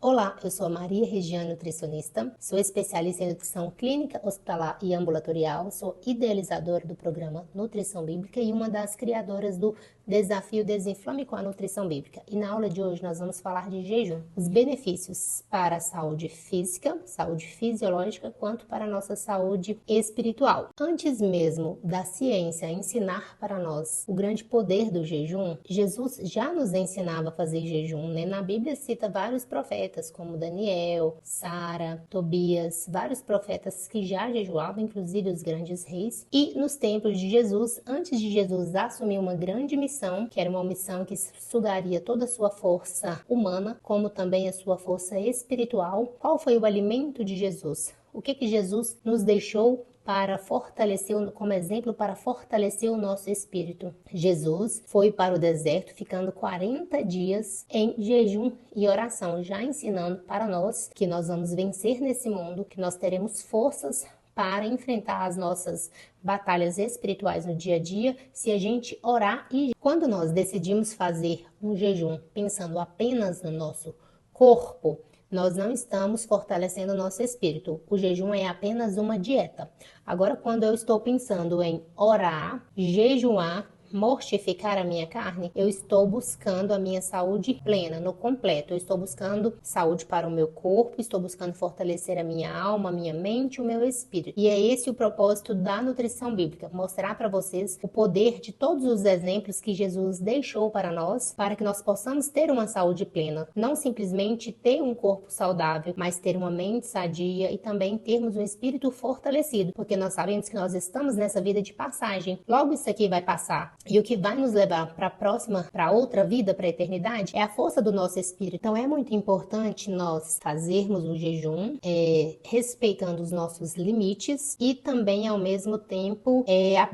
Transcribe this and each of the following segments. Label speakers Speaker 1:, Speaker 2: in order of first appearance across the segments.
Speaker 1: Olá, eu sou a Maria Regiane, nutricionista, sou especialista em nutrição clínica, hospitalar e ambulatorial, sou idealizadora do programa Nutrição Bíblica e uma das criadoras do Desafio Desinflame com a Nutrição Bíblica. E na aula de hoje nós vamos falar de jejum, os benefícios para a saúde física, saúde fisiológica, quanto para a nossa saúde espiritual. Antes mesmo da ciência ensinar para nós o grande poder do jejum, Jesus já nos ensinava a fazer jejum, né? Na Bíblia cita vários profetas, como Daniel, Sara, Tobias, vários profetas que já jejuavam, inclusive os grandes reis. E nos tempos de Jesus, antes de Jesus assumir uma grande missão, que era uma missão que sugaria toda a sua força humana, como também a sua força espiritual, qual foi o alimento de Jesus? O que Jesus nos deixou para fortalecer, como exemplo, para fortalecer o nosso espírito? Jesus foi para o deserto, ficando 40 dias em jejum e oração, já ensinando para nós que nós vamos vencer nesse mundo, que nós teremos forças para enfrentar as nossas batalhas espirituais no dia a dia, se a gente orar. E quando nós decidimos fazer um jejum pensando apenas no nosso corpo, nós não estamos fortalecendo o nosso espírito. O jejum é apenas uma dieta. Agora, quando eu estou pensando em orar, jejuar, mortificar a minha carne, eu estou buscando a minha saúde plena, no completo. Eu estou buscando saúde para o meu corpo, estou buscando fortalecer a minha alma, a minha mente, o meu espírito. E é esse o propósito da nutrição bíblica, mostrar para vocês o poder de todos os exemplos que Jesus deixou para nós, para que nós possamos ter uma saúde plena. Não simplesmente ter um corpo saudável, mas ter uma mente sadia e também termos um espírito fortalecido, porque nós sabemos que nós estamos nessa vida de passagem. Logo isso aqui vai passar. E o que vai nos levar para outra vida, para a eternidade, é a força do nosso espírito. Então é muito importante nós fazermos o jejum, respeitando os nossos limites e também ao mesmo tempo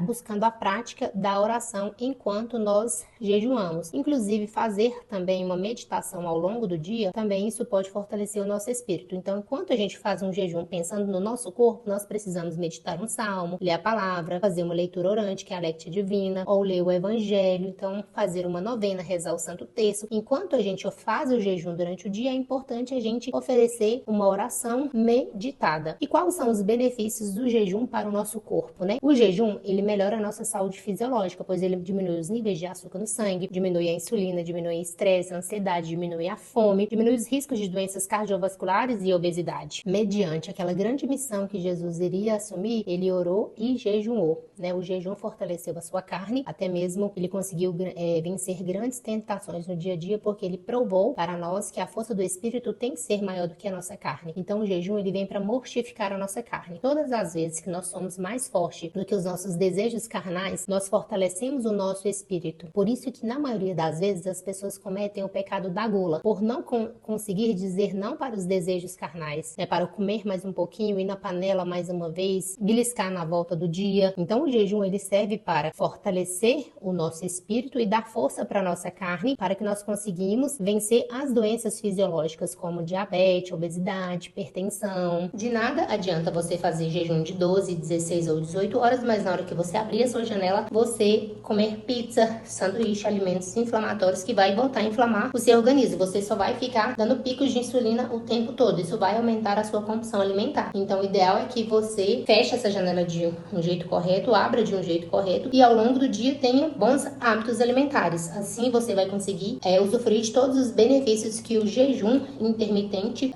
Speaker 1: buscando a prática da oração enquanto nós jejuamos. Inclusive fazer também uma meditação ao longo do dia, também isso pode fortalecer o nosso espírito. Então enquanto a gente faz um jejum pensando no nosso corpo, nós precisamos meditar um salmo, ler a palavra, fazer uma leitura orante, que é a Lectio Divina, ou ler o Evangelho, então fazer uma novena, rezar o Santo Terço. Enquanto a gente faz o jejum durante o dia, é importante a gente oferecer uma oração meditada. E quais são os benefícios do jejum para o nosso corpo, né? O jejum, ele melhora a nossa saúde fisiológica, pois ele diminui os níveis de açúcar no sangue, diminui a insulina, diminui o estresse, a ansiedade, diminui a fome, diminui os riscos de doenças cardiovasculares e obesidade. Mediante aquela grande missão que Jesus iria assumir, ele orou e jejuou, né? O jejum fortaleceu a sua carne, até mesmo ele conseguiu vencer grandes tentações no dia a dia, porque ele provou para nós que a força do espírito tem que ser maior do que a nossa carne. Então o jejum ele vem para mortificar a nossa carne. Todas as vezes que nós somos mais fortes do que os nossos desejos carnais, nós fortalecemos o nosso espírito. Por isso que na maioria das vezes as pessoas cometem o pecado da gula, por não conseguir dizer não para os desejos carnais, né? Para comer mais um pouquinho, ir na panela mais uma vez, beliscar na volta do dia. Então o jejum ele serve para fortalecer o nosso espírito e dar força para a nossa carne, para que nós conseguimos vencer as doenças fisiológicas como diabetes, obesidade, hipertensão. De nada adianta você fazer jejum de 12, 16 ou 18 horas, mas na hora que você abrir a sua janela, você comer pizza, sanduíche, alimentos inflamatórios que vai voltar a inflamar o seu organismo. Você só vai ficar dando picos de insulina o tempo todo. Isso vai aumentar a sua compulsão alimentar. Então o ideal é que você feche essa janela de um jeito correto, abra de um jeito correto e ao longo do dia tenha bons hábitos alimentares. Assim você vai conseguir usufruir de todos os benefícios que o jejum intermitente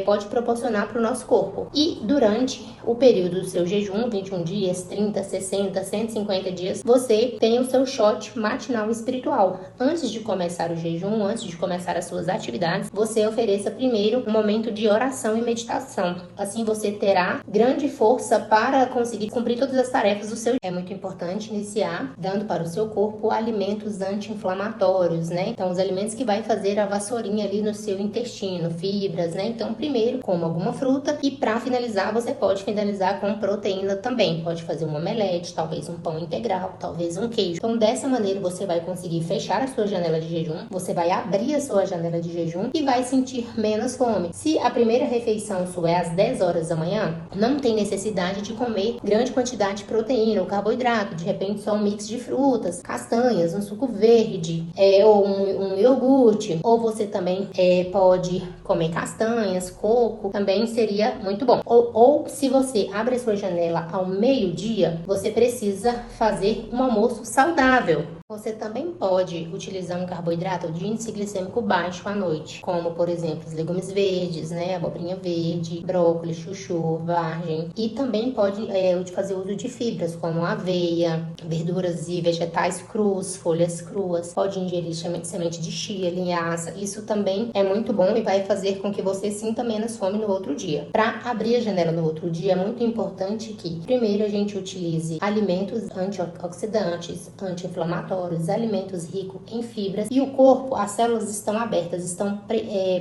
Speaker 1: pode proporcionar para o nosso corpo. E durante o período do seu jejum, 21 dias, 30, 60, 150 dias, você tem o seu shot matinal espiritual. Antes de começar o jejum, antes de começar as suas atividades, você ofereça primeiro um momento de oração e meditação. Assim você terá grande força para conseguir cumprir todas as tarefas do seu. É muito importante iniciar dando para o seu corpo alimentos anti-inflamatórios, né? Então, os alimentos que vai fazer a vassourinha ali no seu intestino, fibras, né? Então, primeiro, coma alguma fruta e para finalizar, você pode finalizar com proteína também. Pode fazer um omelete, talvez um pão integral, talvez um queijo. Então, dessa maneira, você vai conseguir fechar a sua janela de jejum, você vai abrir a sua janela de jejum e vai sentir menos fome. Se a primeira refeição sua é às 10 horas da manhã, não tem necessidade de comer grande quantidade de proteína ou carboidrato, de repente só um mix de frutas frutas, castanhas, um suco verde, ou um iogurte, ou você também pode comer castanhas, coco, também seria muito bom. Ou se você abre a sua janela ao meio-dia, você precisa fazer um almoço saudável. Você também pode utilizar um carboidrato de índice glicêmico baixo à noite, como por exemplo os legumes verdes, abobrinha verde, brócolis, chuchu, vagem, e também pode fazer uso de fibras como aveia, verduras e vegetais crus, folhas cruas, pode ingerir semente de chia, linhaça. Isso também é muito bom e vai fazer com que você sinta menos fome no outro dia. Para abrir a janela no outro dia é muito importante que primeiro a gente utilize alimentos antioxidantes, anti-inflamatórios, alimentos ricos em fibras, e o corpo, as células estão abertas, estão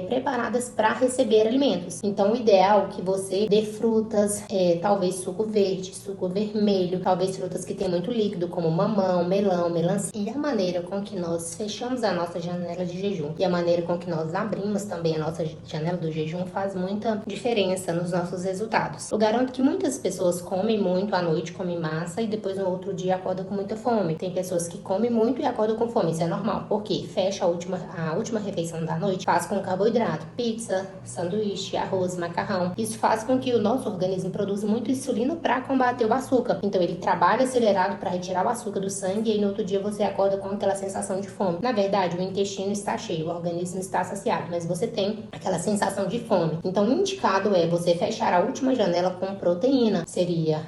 Speaker 1: preparadas para receber alimentos. Então o ideal é que você dê frutas, talvez suco verde, suco vermelho, talvez frutas que tem muito líquido, como mamão, melão, melancia. E a maneira com que nós fechamos a nossa janela de jejum e a maneira com que nós abrimos também a nossa janela do jejum faz muita diferença nos nossos resultados. Eu garanto que muitas pessoas comem muito à noite, comem massa e depois no outro dia acordam com muita fome. Tem pessoas que comem muito e acordam com fome, isso é normal, porque fecha a última refeição da noite, faz com carboidrato, pizza, sanduíche, arroz, macarrão. Isso faz com que o nosso organismo produza muito insulina para combater o açúcar. Então ele trabalha acelerado para retirar o açúcar do sangue e aí no outro dia você acorda com aquela sensação de fome. Na verdade, o intestino está cheio, o organismo está saciado, mas você tem aquela sensação de fome. Então o indicado é você fechar a última janela com proteína. Seria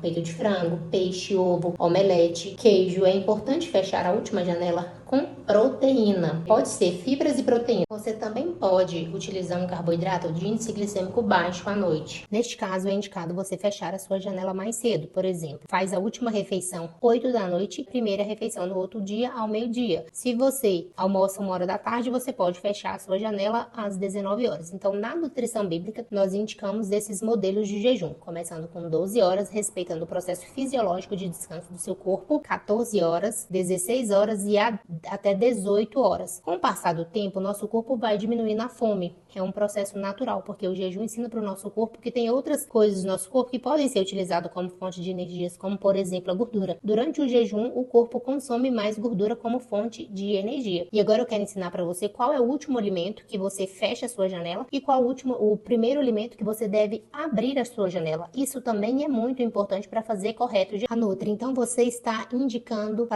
Speaker 1: peito de frango, peixe, ovo, omelete, queijo. É importante fechar a última janela com proteína. Pode ser fibras e proteína. Você também pode utilizar um carboidrato de índice glicêmico baixo à noite. Neste caso, é indicado você fechar a sua janela mais cedo. Por exemplo, faz a última refeição 8 da noite, primeira refeição no outro dia ao meio-dia. Se você almoça 1 hora da tarde, você pode fechar a sua janela às 19 horas. Então, na nutrição bíblica, nós indicamos esses modelos de jejum, começando com 12 horas, respeitando o processo fisiológico de descanso do seu corpo, 14 horas, 16 horas e até 18 horas. Com o passar do tempo, o nosso corpo vai diminuindo a fome. É um processo natural, porque o jejum ensina para o nosso corpo que tem outras coisas no nosso corpo que podem ser utilizadas como fonte de energias, como por exemplo a gordura. Durante o jejum, o corpo consome mais gordura como fonte de energia. E agora eu quero ensinar para você qual é o último alimento que você fecha a sua janela e qual o primeiro alimento que você deve abrir a sua janela. Isso também é muito importante para fazer correto a Nutri. Então você está indicando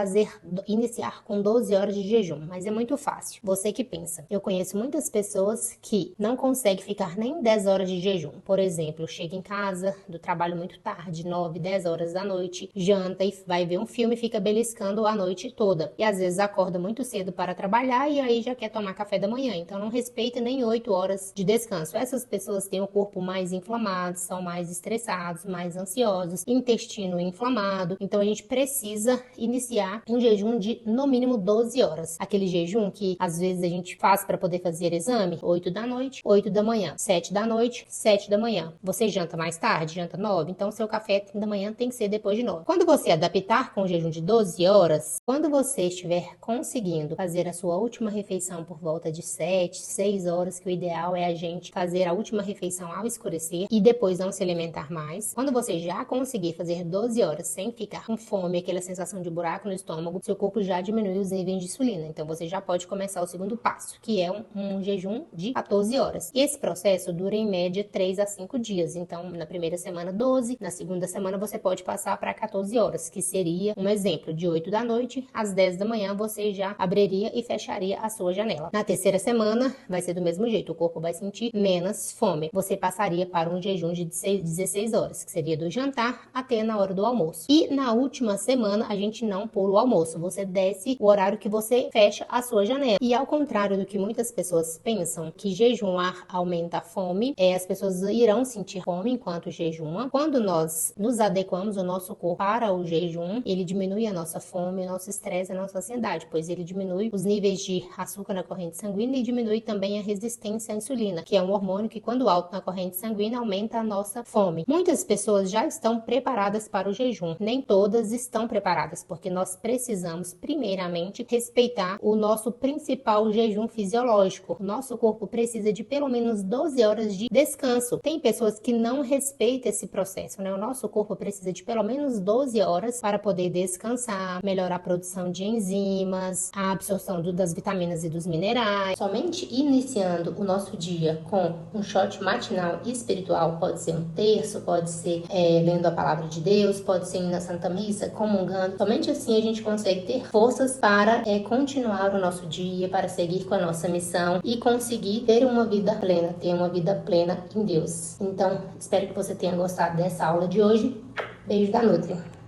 Speaker 1: iniciar com 12 horas de jejum, mas é muito fácil. Você que pensa. Eu conheço muitas pessoas que não conseguem ficar nem 10 horas de jejum. Por exemplo, chega em casa do trabalho muito tarde, 9, 10 horas da noite, janta e vai ver um filme e fica beliscando a noite toda. E às vezes acorda muito cedo para trabalhar e aí já quer tomar café da manhã. Então não respeita nem 8 horas de descanso. Essas pessoas têm o corpo mais inflamado, são mais estressados, mais ansiosos, intestino inflamado. Então a gente precisa iniciar um jejum de no mínimo 12 horas. Aquele jejum que às vezes a gente faz para poder fazer exame, 8 da noite, 8 da manhã, 7 da noite, 7 da manhã. Você janta mais tarde, janta 9, então seu café da manhã tem que ser depois de 9. Quando você adaptar com o jejum de 12 horas, quando você estiver conseguindo fazer a sua última refeição por volta de 7, 6 horas, que o ideal é a gente fazer a última refeição ao escurecer e depois não se alimentar mais. Quando você já conseguir fazer 12 horas sem ficar com fome, aquela sensação de buraco no estômago, seu corpo já diminui os níveis de insulina. Então você já pode começar o segundo passo, que é um jejum de 14 horas. E esse processo dura em média 3 a 5 dias. Então na primeira semana 12, na segunda semana você pode passar para 14 horas, que seria um exemplo de 8 da noite às 10 da manhã você já abriria e fecharia a sua janela. Na terceira semana vai ser do mesmo jeito, o corpo vai sentir menos fome. Você passaria para um jejum de 16 horas, que seria do jantar até na hora do almoço. E na última semana a gente não pula o almoço, você desce o horário que você fecha a sua janela. E ao contrário do que muitas pessoas pensam, que jejuar aumenta a fome, as pessoas irão sentir fome enquanto jejumam. Quando nós nos adequamos o nosso corpo para o jejum, ele diminui a nossa fome, o nosso estresse, a nossa ansiedade, pois ele diminui os níveis de açúcar na corrente sanguínea e diminui também a resistência à insulina, que é um hormônio que quando alto na corrente sanguínea aumenta a nossa fome. Muitas pessoas já estão preparadas para o jejum, nem todas estão preparadas, porque nós precisamos primeiramente respeitar o nosso principal jejum fisiológico. O nosso corpo precisa de pelo menos 12 horas de descanso. Tem pessoas que não respeitam esse processo, né? O nosso corpo precisa de pelo menos 12 horas para poder descansar, melhorar a produção de enzimas, a absorção das vitaminas e dos minerais. Somente iniciando o nosso dia com um shot matinal espiritual, pode ser um terço, pode ser lendo a palavra de Deus, pode ser indo na Santa Missa, comungando. Somente assim a gente consegue ter forças para continuar o nosso dia, para seguir com a nossa missão e conseguir ter uma vida plena em Deus. Então, espero que você tenha gostado dessa aula de hoje. Beijo da Nutri.